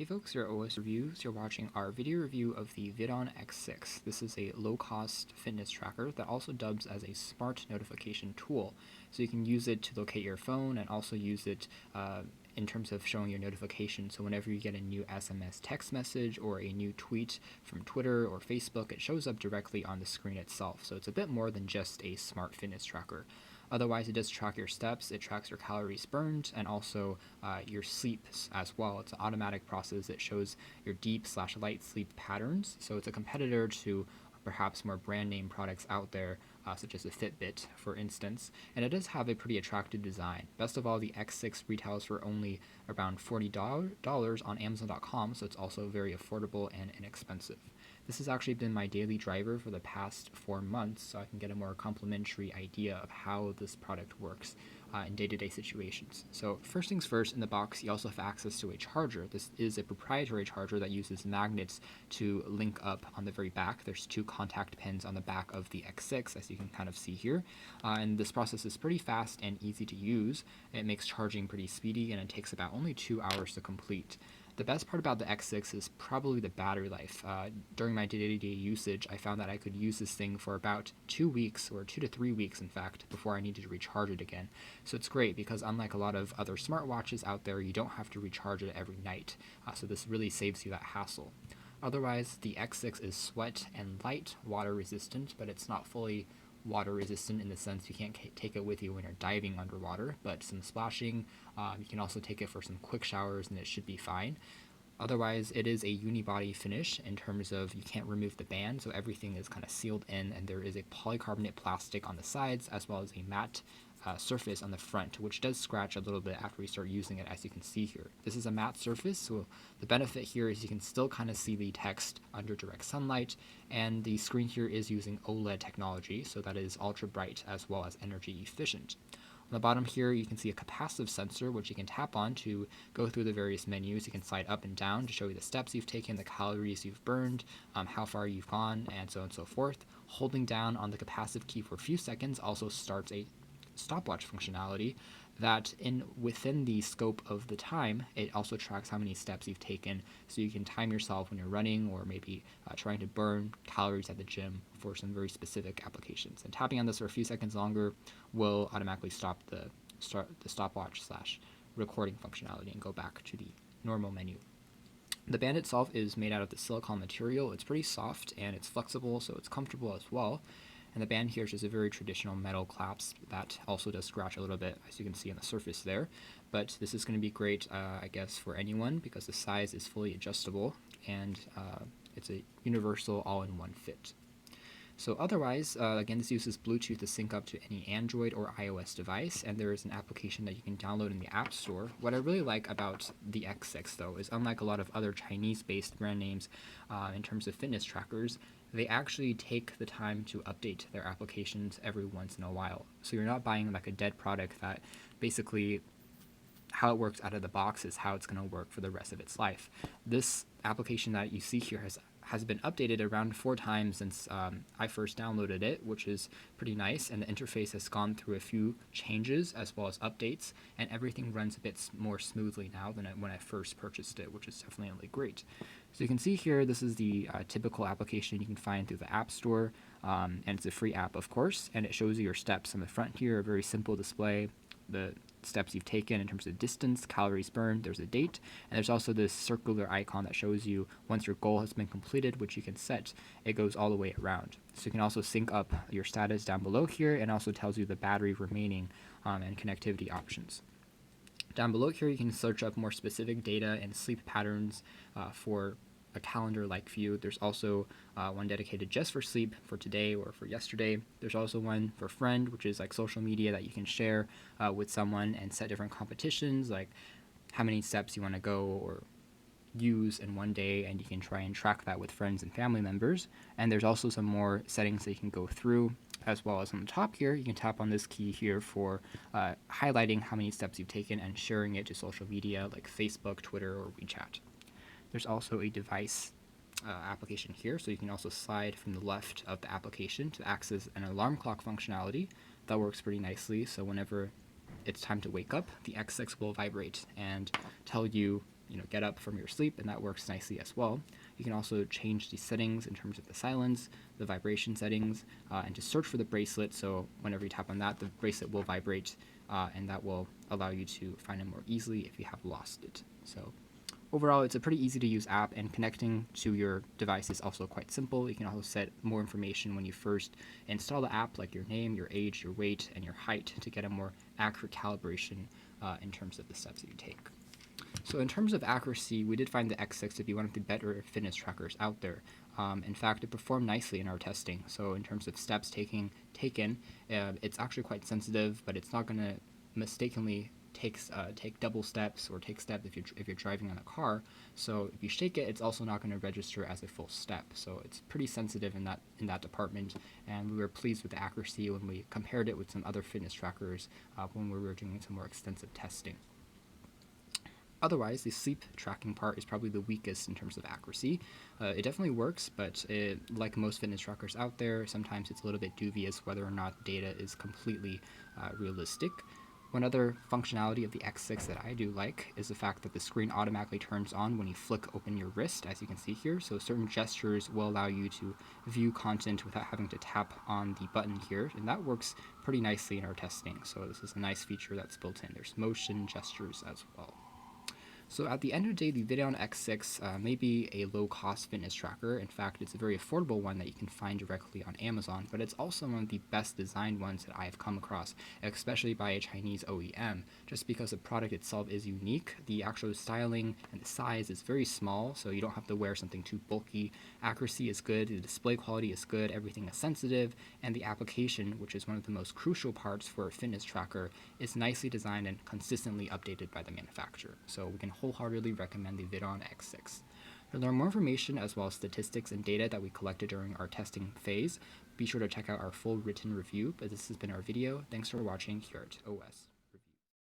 Hey folks, you're OS Reviews. You're watching our video review of the Vidon X6. This is a low-cost fitness tracker that also dubs as a smart notification tool. So you can use it to locate your phone and also use it in terms of showing your notifications. So whenever you get a new SMS text message or a new tweet from Twitter or Facebook, it shows up directly on the screen itself. So it's a bit more than just a smart fitness tracker. Otherwise, it does track your steps, it tracks your calories burned, and also your sleeps as well. It's an automatic process that shows your deep/light sleep patterns. So it's a competitor to perhaps more brand name products out there, such as the Fitbit, for instance. And it does have a pretty attractive design. Best of all, the X6 retails for only around $40 on Amazon.com, so it's also very affordable and inexpensive. This has actually been my daily driver for the past 4 months, so I can get a more complimentary idea of how this product works in day-to-day situations. So first things first, in the box you also have access to a charger. This is a proprietary charger that uses magnets to link up on the very back. There's 2 contact pins on the back of the X6, as you can kind of see here, and this process is pretty fast and easy to use. It makes charging pretty speedy, and it takes about only 2 hours to complete. The best part about the X6 is probably the battery life. During my day-to-day usage, I found that I could use this thing for about 2 weeks, or 2 to 3 weeks in fact, before I needed to recharge it again. So it's great because unlike a lot of other smartwatches out there, you don't have to recharge it every night. So this really saves you that hassle. Otherwise, the X6 is sweat and light water resistant, but it's not fully water resistant in the sense you can't take it with you when you're diving underwater, but some splashing, you can also take it for some quick showers and it should be fine. Otherwise, it is a unibody finish in terms of you can't remove the band, so everything is kind of sealed in, and there is a polycarbonate plastic on the sides as well as a matte surface on the front, which does scratch a little bit after we start using it, as you can see here. This is a matte surface, so the benefit here is you can still kind of see the text under direct sunlight, and the screen here is using OLED technology, so that is ultra bright as well as energy efficient. On the bottom here, you can see a capacitive sensor, which you can tap on to go through the various menus. You can slide up and down to show you the steps you've taken, the calories you've burned, how far you've gone, and so on and so forth. Holding down on the capacitive key for a few seconds also starts a stopwatch functionality that within the scope of the time, it also tracks how many steps you've taken, so you can time yourself when you're running or maybe trying to burn calories at the gym for some very specific applications. And tapping on this for a few seconds longer will automatically stop the stopwatch / recording functionality and go back to the normal menu. The band itself is made out of the silicone material. It's pretty soft and it's flexible, so it's comfortable as well. And the band here is just a very traditional metal clasp that also does scratch a little bit, as you can see on the surface there. But this is going to be great, I guess, for anyone because the size is fully adjustable and it's a universal all-in-one fit. So otherwise, again, this uses Bluetooth to sync up to any Android or iOS device, and there is an application that you can download in the App Store. What I really like about the X6, though, is unlike a lot of other Chinese-based brand names in terms of fitness trackers, they actually take the time to update their applications every once in a while. So you're not buying like a dead product that basically how it works out of the box is how it's going to work for the rest of its life. This application that you see here has been updated around 4 times since I first downloaded it, which is pretty nice, and the interface has gone through a few changes as well as updates, and everything runs a bit more smoothly now than when I first purchased it, which is definitely great. So you can see here, this is the typical application you can find through the App Store, and it's a free app, of course, and it shows you your steps on the front here, a very simple display, the steps you've taken in terms of distance, calories burned, there's a date, and there's also this circular icon that shows you once your goal has been completed, which you can set, it goes all the way around. So you can also sync up your status down below here, and also tells you the battery remaining and connectivity options. Down below here, you can search up more specific data and sleep patterns for a calendar-like view. There's also one dedicated just for sleep for today or for yesterday. There's also one for friend, which is like social media that you can share with someone and set different competitions, like how many steps you want to go or use in one day, and you can try and track that with friends and family members. And there's also some more settings that you can go through, as well as on the top here, you can tap on this key here for highlighting how many steps you've taken and sharing it to social media like Facebook, Twitter, or WeChat. There's also a device application here, so you can also slide from the left of the application to access an alarm clock functionality. That works pretty nicely, so whenever it's time to wake up, the X6 will vibrate and tell you get up from your sleep, and that works nicely as well. You can also change the settings in terms of the silence, the vibration settings, and just search for the bracelet. So whenever you tap on that, the bracelet will vibrate, and that will allow you to find it more easily if you have lost it. So overall, it's a pretty easy to use app, and connecting to your device is also quite simple. You can also set more information when you first install the app, like your name, your age, your weight, and your height, to get a more accurate calibration in terms of the steps that you take. So in terms of accuracy, we did find the X6 to be one of the better fitness trackers out there. In fact, it performed nicely in our testing. So in terms of steps taken, it's actually quite sensitive, but it's not going to mistakenly take double steps or take steps if you're driving on a car. So if you shake it, it's also not going to register as a full step. So it's pretty sensitive in that department, and we were pleased with the accuracy when we compared it with some other fitness trackers when we were doing some more extensive testing. Otherwise, the sleep tracking part is probably the weakest in terms of accuracy. It definitely works, but like most fitness trackers out there, sometimes it's a little bit dubious whether or not data is completely realistic. One other functionality of the X6 that I do like is the fact that the screen automatically turns on when you flick open your wrist, as you can see here. So certain gestures will allow you to view content without having to tap on the button here, and that works pretty nicely in our testing. So this is a nice feature that's built in. There's motion gestures as well. So at the end of the day, the Videon X6 may be a low-cost fitness tracker. In fact, it's a very affordable one that you can find directly on Amazon, but it's also one of the best designed ones that I have come across, especially by a Chinese OEM, just because the product itself is unique. The actual styling and the size is very small, so you don't have to wear something too bulky. Accuracy is good, the display quality is good, everything is sensitive, and the application, which is one of the most crucial parts for a fitness tracker, is nicely designed and consistently updated by the manufacturer. So we can wholeheartedly recommend the Videon X6. To learn more information as well as statistics and data that we collected during our testing phase, be sure to check out our full written review. But this has been our video. Thanks for watching here at OS.